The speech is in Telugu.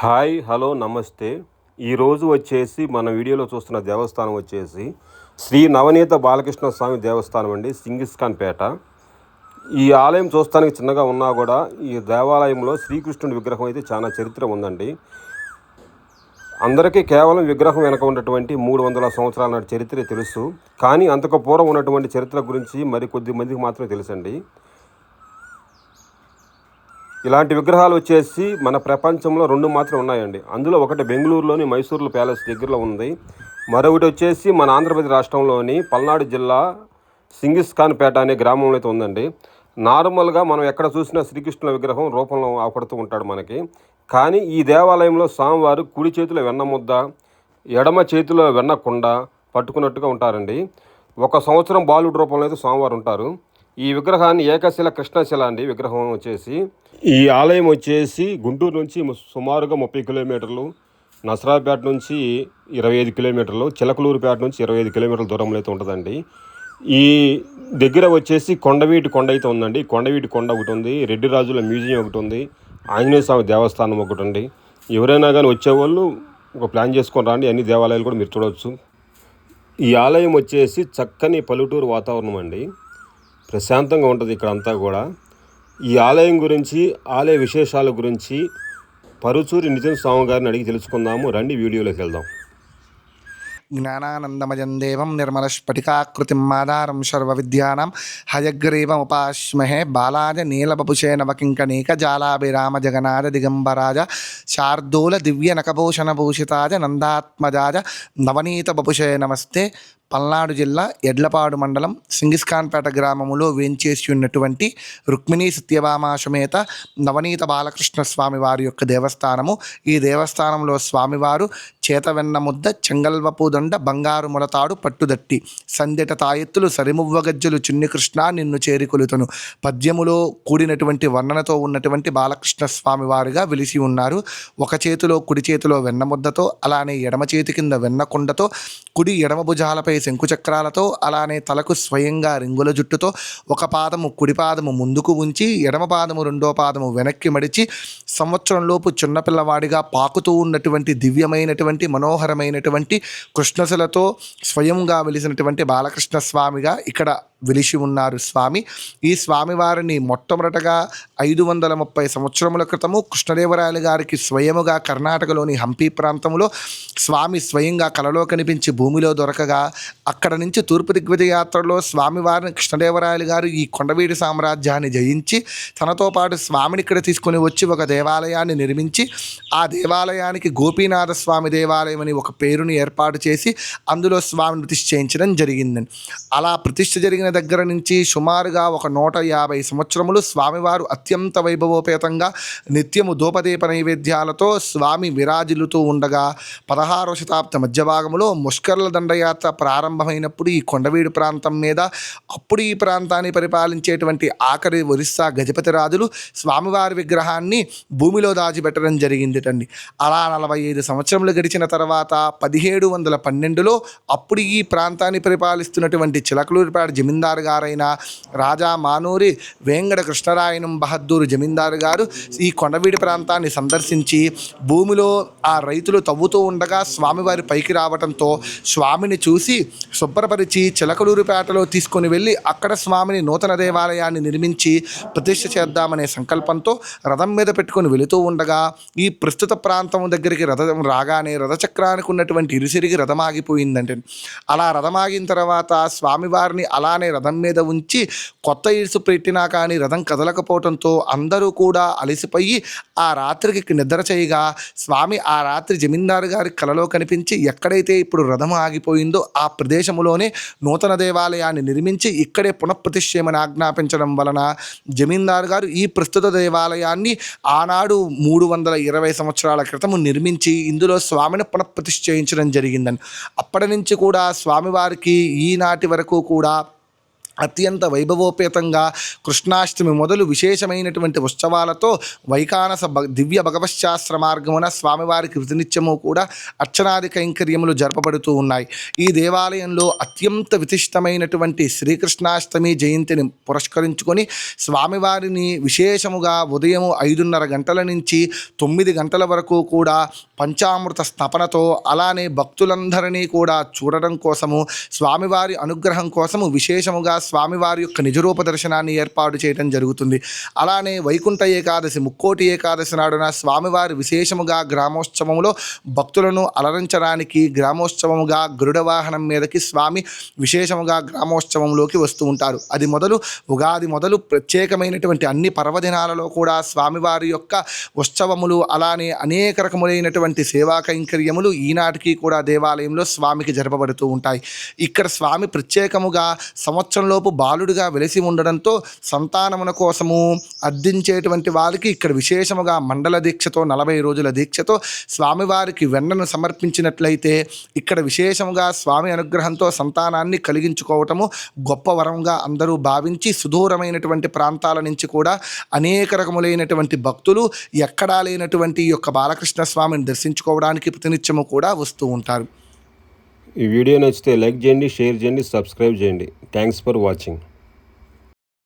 హాయ్ హలో నమస్తే. ఈరోజు వచ్చేసి మన వీడియోలో చూస్తున్న దేవస్థానం వచ్చేసి శ్రీ నవనీత బాలకృష్ణ స్వామి దేవస్థానం అండి, సింగిస్ఖాన్పేట. ఈ ఆలయం చూస్తానికి చిన్నగా ఉన్నా కూడా ఈ దేవాలయంలో శ్రీకృష్ణుడి విగ్రహం అయితే చాలా చరిత్ర ఉందండి. అందరికీ కేవలం విగ్రహం వెనక ఉన్నటువంటి 300 సంవత్సరాల నాటి చరిత్రే తెలుసు, కానీ అంతకు పూర్వం ఉన్నటువంటి చరిత్ర గురించి మరి కొద్ది మందికి మాత్రమే తెలుసండి. ఇలాంటి విగ్రహాలు వచ్చేసి మన ప్రపంచంలో 2 మాత్రం ఉన్నాయండి. అందులో ఒకటి బెంగళూరులోని మైసూర్ల ప్యాలెస్ దగ్గరలో ఉంది, మరొకటి వచ్చేసి మన ఆంధ్రప్రదేశ్ రాష్ట్రంలోని పల్నాడు జిల్లా సింగిస్ఖాన్పేట అనే గ్రామంలో అయితే ఉందండి. నార్మల్గా మనం ఎక్కడ చూసినా శ్రీకృష్ణుల విగ్రహం రూపంలో ఆపడుతూ ఉంటాడు మనకి. కానీ ఈ దేవాలయంలో స్వామివారు కుడి చేతిలో వెన్న ముద్ద, ఎడమ చేతిలో వెన్న కుండ పట్టుకున్నట్టుగా ఉంటారండి. 1 సంవత్సరం బాలుడి రూపంలో అయితే స్వామివారు ఉంటారు. ఈ విగ్రహాన్ని ఏకశిల కృష్ణశిల అండి విగ్రహం వచ్చేసి. ఈ ఆలయం వచ్చేసి గుంటూరు నుంచి సుమారుగా 30 కిలోమీటర్లు, నసరాపేట నుంచి 25 కిలోమీటర్లు, చిలకలూరుపేట నుంచి 25 కిలోమీటర్ల దూరంలో అయితే ఉంటుందండి. ఈ దగ్గర వచ్చేసి కొండవీటి కొండ అయితే ఉందండి. కొండవీటి కొండ ఒకటి ఉంది, రెడ్డి రాజుల మ్యూజియం ఒకటి ఉంది, ఆంజనేయ స్వామి దేవస్థానం ఒకటి ఉంది. ఎవరైనా కానీ వచ్చేవాళ్ళు ఒక ప్లాన్ చేసుకొని రండి, అన్ని దేవాలయాలు కూడా మీరు చూడవచ్చు. ఈ ఆలయం వచ్చేసి చక్కని పల్లెటూరు వాతావరణం అండి, ప్రశాంతంగా ఉంటుంది ఇక్కడ అంతా కూడా. ఈ ఆలయం గురించి, ఆలయ విశేషాల గురించి పరుచూరి నితిన్ స్వామి గారిని అడిగి తెలుసుకుందాము. రండి వీడియోలోకి వెళ్దాం. జ్ఞానానందమయం దేవం నిర్మలస్ఫటికాకృతిం ఆధారం సర్వవిద్యానాం హయగ్రీవముపాస్మహే బాలాజ నీలబపుషే నవకింకణీక జాలాభిరామ జగన్నాథ దిగంబరాజ శార్దూల దివ్య నకభూషణభూషితాజ నందాత్మజాజ నవనీత బపుషే నమస్తే. పల్నాడు జిల్లా ఎడ్లపాడు మండలం సింగిస్ఖాన్పేట గ్రామములో వేంచేసి ఉన్నటువంటి రుక్మిణీ సత్యభామ సమేత నవనీత బాలకృష్ణ స్వామి వారి యొక్క దేవస్థానము. ఈ దేవస్థానంలో స్వామివారు చేతవెన్న ముద్ద, చెంగల్వపు దండ, బంగారు మొలతాడు పట్టుదట్టి, సందెట తాయెత్తులు, సరిమువ్వ గజ్జలు, చిన్ని కృష్ణ నిన్ను చేరికొలుతను పద్యములో కూడినటువంటి వర్ణనతో ఉన్నటువంటి బాలకృష్ణ స్వామి వారిగా వెలిసి ఉన్నారు. ఒక చేతిలో, కుడి చేతిలో వెన్న ముద్దతో, అలానే ఎడమ చేతి కింద వెన్న కుండతో, కుడి ఎడమ భుజాలపై శంకుచక్రాలతో, అలానే తలకు స్వయంగా రింగుల జుట్టుతో, ఒక పాదము కుడి పాదము ముందుకు ఉంచి, ఎడమ పాదము రెండో పాదము వెనక్కి మడిచి, సంవత్సరంలోపు చిన్నపిల్లవాడిగా పాకుతూ ఉన్నటువంటి దివ్యమైనటువంటి మనోహరమైనటువంటి కృష్ణశిలతో స్వయంగా వెలిసినటువంటి బాలకృష్ణ స్వామిగా ఇక్కడ వెలిసి ఉన్నారు స్వామి. ఈ స్వామివారిని మొట్టమొదటగా 530 సంవత్సరముల క్రితము కృష్ణదేవరాయలు గారికి స్వయముగా కర్ణాటకలోని హంపి ప్రాంతంలో స్వామి స్వయంగా కలలో కనిపించి భూమిలో దొరకగా, అక్కడ నుంచి తూర్పు దిగ్విజయ యాత్రలో స్వామివారిని కృష్ణదేవరాయలు గారు ఈ కొండవీడి సామ్రాజ్యాన్ని జయించి తనతో పాటు స్వామిని ఇక్కడ తీసుకొని వచ్చి ఒక దేవాలయాన్ని నిర్మించి, ఆ దేవాలయానికి గోపీనాథ స్వామి దేవాలయం అని ఒక పేరుని ఏర్పాటు చేసి అందులో స్వామిని ప్రతిష్ఠ చేయించడం జరిగిందండి. అలా ప్రతిష్ఠ జరిగిన దగ్గర నుంచి సుమారుగా ఒక 150 సంవత్సరములు స్వామివారు అత్యంత వైభవోపేతంగా నిత్యము ధూపదీప నైవేద్యాలతో స్వామి విరాజిల్లుతూ ఉండగా, 16వ శతాబ్ద మధ్యభాగంలో ముష్కర్ల దండయాత్ర ప్రారంభమైనప్పుడు ఈ కొండవీడు ప్రాంతం మీద అప్పుడు ఈ ప్రాంతాన్ని పరిపాలించేటువంటి ఆఖరి ఒరిస్సా గజపతి రాజులు స్వామివారి విగ్రహాన్ని భూమిలో దాచిపెట్టడం జరిగిందిటండి. అలా 45 సంవత్సరములు గడిచిన తర్వాత 1712లో అప్పుడు ఈ ప్రాంతాన్ని పరిపాలిస్తున్నటువంటి చిలకలూరిపేట జమీందారు గారైన రాజా మానూరి వేంగడ కృష్ణరాయనం బహద్దూరు జమీందారు గారు ఈ కొండవీడి ప్రాంతాన్ని సందర్శించి భూమిలో ఆ రైతులు తవ్వుతూ ఉండగా స్వామివారి పైకి రావడంతో స్వామిని చూసి శుభ్రపరిచి చిలకలూరిపేటలో తీసుకొని వెళ్ళి అక్కడ స్వామిని నూతన దేవాలయాన్ని నిర్మించి ప్రతిష్ఠ చేద్దామనే సంకల్పంతో రథం మీద పెట్టుకొని వెళుతూ ఉండగా, ఈ ప్రస్తుత ప్రాంతం దగ్గరికి రథం రాగానే రథచక్రానికి ఉన్నటువంటి ఇరుసిరిగి రథం ఆగిపోయిందంటే, అలా రథం ఆగిన తర్వాత స్వామివారిని అలానే రథం మీద ఉంచి కొత్త ఇరుసు పెట్టినా కానీ రథం కదలకపోవడంతో అందరూ కూడా అలసిపోయి ఆ రాత్రికి నిద్ర చేయగా, స్వామి ఆ రాత్రి జమీందారు గారి కలలో కనిపించి ఎక్కడైతే ఇప్పుడు రథం ఆగిపోయిందో ఆ ప్రదేశంలోనే నూతన దేవాలయాన్ని నిర్మించి ఇక్కడే పునఃప్రతిష్ఠ చేయమని ఆజ్ఞాపించడం వలన జమీందారు గారు ఈ ప్రస్తుత దేవాలయాన్ని ఆనాడు 320 సంవత్సరాల క్రితం నిర్మించి ఇందులో స్వామిని పునఃప్రతిష్ఠ చేయించడం జరిగిందని. అప్పటి నుంచి కూడా స్వామివారికి ఈనాటి వరకు కూడా అత్యంత వైభవోపేతంగా కృష్ణాష్టమి మొదలు విశేషమైనటువంటి ఉత్సవాలతో వైకానస దివ్య భగవశాస్త్ర మార్గమున స్వామివారికి ప్రతినిత్యము కూడా అర్చనాది కైంకర్యములు జరపబడుతూ ఉన్నాయి. ఈ దేవాలయంలో అత్యంత విశిష్టమైనటువంటి శ్రీకృష్ణాష్టమి జయంతిని పురస్కరించుకొని స్వామివారిని విశేషముగా ఉదయం 5:30 గంటల నుంచి 9 గంటల వరకు కూడా పంచామృత స్నపనతో, అలానే భక్తులందరినీ కూడా చూడడం కోసము, స్వామివారి అనుగ్రహం కోసము విశేషముగా స్వామివారి యొక్క నిజరూప దర్శనాన్ని ఏర్పాటు చేయడం జరుగుతుంది. అలానే వైకుంఠ ఏకాదశి, ముక్కోటి ఏకాదశి నాడున స్వామివారి విశేషముగా గ్రామోత్సవంలో భక్తులను అలరించడానికి గ్రామోత్సవముగా గరుడ వాహనం మీదకి స్వామి విశేషముగా గ్రామోత్సవంలోకి వస్తూ ఉంటారు. అది మొదలు ఉగాది మొదలు ప్రత్యేకమైనటువంటి అన్ని పర్వదినాలలో కూడా స్వామివారి యొక్క ఉత్సవములు, అలానే అనేక రకములైనటువంటి సేవా కైంకర్యములు ఈనాటికి కూడా దేవాలయంలో స్వామికి జరపబడుతూ ఉంటాయి. ఇక్కడ స్వామి ప్రత్యేకముగా సంవత్సరంలోపు బాలుడిగా వెలిసి ఉండడంతో సంతానమున కోసము అర్థించేటువంటి వారికి ఇక్కడ విశేషముగా మండల దీక్షతో 40 రోజుల దీక్షతో స్వామివారికి వెన్నను సమర్పించినట్లయితే ఇక్కడ విశేషముగా స్వామి అనుగ్రహంతో సంతానాన్ని కలిగించుకోవటము గొప్ప వరంగా అందరూ భావించి సుదూరమైనటువంటి ప్రాంతాల నుంచి కూడా అనేక రకములైనటువంటి భక్తులు ఎక్కడా లేనటువంటి ఈ యొక్క బాలకృష్ణ స్వామిని దర్శించుకోవడానికి ప్రతినిత్యము కూడా వస్తూ ఉంటారు. ఈ వీడియో నచ్చితే లైక్ చేయండి, షేర్ చేయండి, సబ్స్క్రైబ్ చేయండి. Thanks for watching.